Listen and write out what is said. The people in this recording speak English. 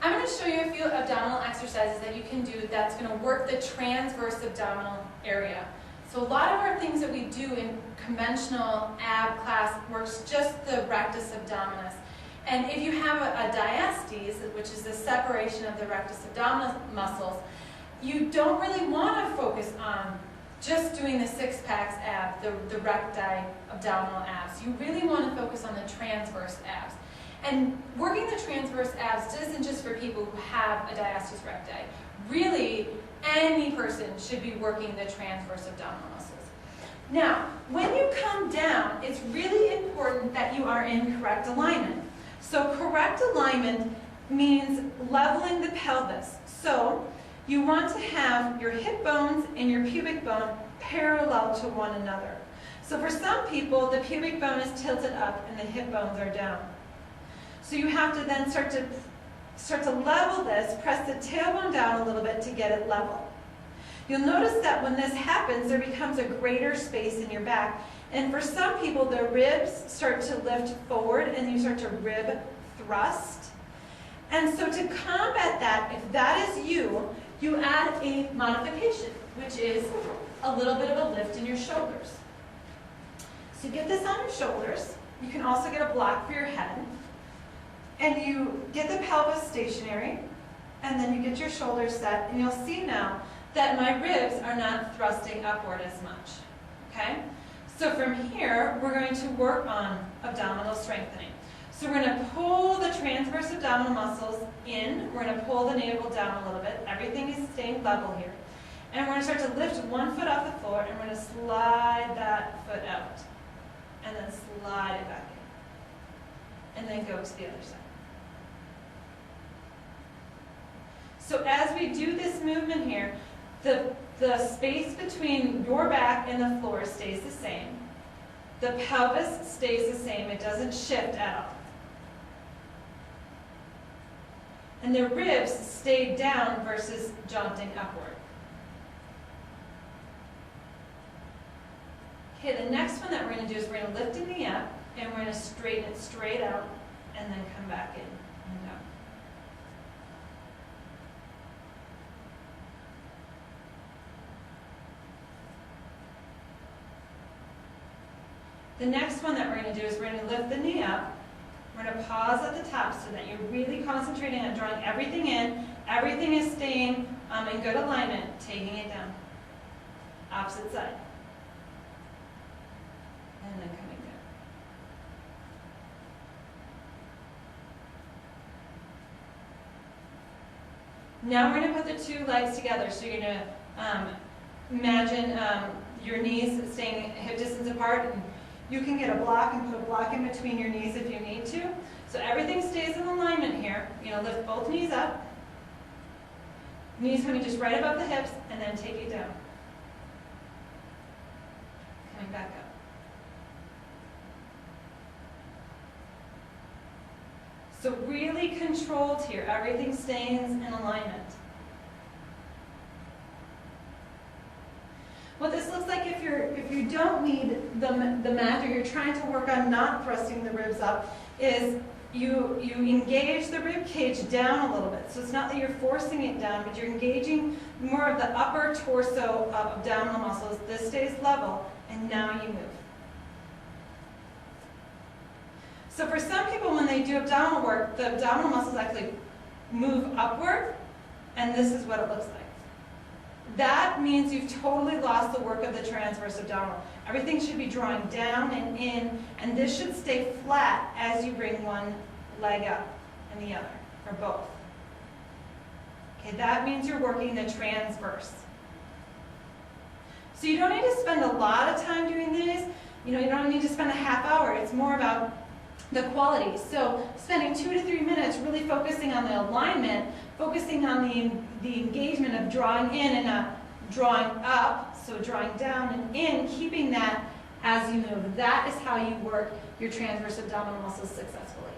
I'm going to show you a few abdominal exercises that you can do that's going to work the transverse abdominal area. So a lot of our things that we do in conventional ab class works just the rectus abdominis. And if you have a diastasis, which is the separation of the rectus abdominis muscles, you don't really want to focus on just doing the six-packs ab, the recti abdominal abs. You really want to focus on the transverse abs. And working the transverse abs isn't just for people who have a diastasis recti. Really, any person should be working the transverse abdominal muscles. Now, when you come down, it's really important that you are in correct alignment. So correct alignment means leveling the pelvis. So you want to have your hip bones and your pubic bone parallel to one another. So for some people, the pubic bone is tilted up and the hip bones are down. So you have to then start to level this, press the tailbone down a little bit to get it level. You'll notice that when this happens, there becomes a greater space in your back. And for some people, the ribs start to lift forward and you start to rib thrust. And so to combat that, if that is you, you add a modification, which is a little bit of a lift in your shoulders. So you get this on your shoulders. You can also get a block for your head. And you get the pelvis stationary, and then you get your shoulders set, and you'll see now that my ribs are not thrusting upward as much. Okay? So from here, we're going to work on abdominal strengthening. So we're going to pull the transverse abdominal muscles in. We're going to pull the navel down a little bit. Everything is staying level here. And we're going to start to lift one foot off the floor, and we're going to slide that foot out. And then slide it back in. And then go to the other side. So as we do this movement here, the space between your back and the floor stays the same. The pelvis stays the same. It doesn't shift at all. And the ribs stay down versus jaunting upward. Okay, the next one that we're going to do is we're going to lift the knee up, and we're going to straighten it straight out, and then come back in and down. The next one that we're going to do is we're going to lift the knee up. We're going to pause at the top so that you're really concentrating on drawing everything in. Everything is staying in good alignment, taking it down. Opposite side. And then coming down. Now we're going to put the two legs together. So you're going to imagine your knees staying hip distance apart. And you can get a block and put a block in between your knees if you need to. So everything stays in alignment here. You're going to lift both knees up. Knees coming just right above the hips, and then take it down. Coming back up. So really controlled here. Everything stays in alignment. What this looks like if you don't need the mat, or you're trying to work on not thrusting the ribs up, is you engage the rib cage down a little bit. So it's not that you're forcing it down, but you're engaging more of the upper torso abdominal muscles. This stays level, and now you move. So for some people, when they do abdominal work, the abdominal muscles actually move upward, and this is what it looks like. That means you've totally lost the work of the transverse abdominal. Everything should be drawing down and in, and this should stay flat as you bring one leg up and the other, or both. Okay, that means you're working the transverse. So you don't need to spend a lot of time doing these. You don't need to spend a half hour. It's more about the quality. So spending 2 to 3 minutes really focusing on the alignment, focusing on the engagement of drawing in and drawing up, so drawing down and in, keeping that as you move. That is how you work your transverse abdominal muscles successfully.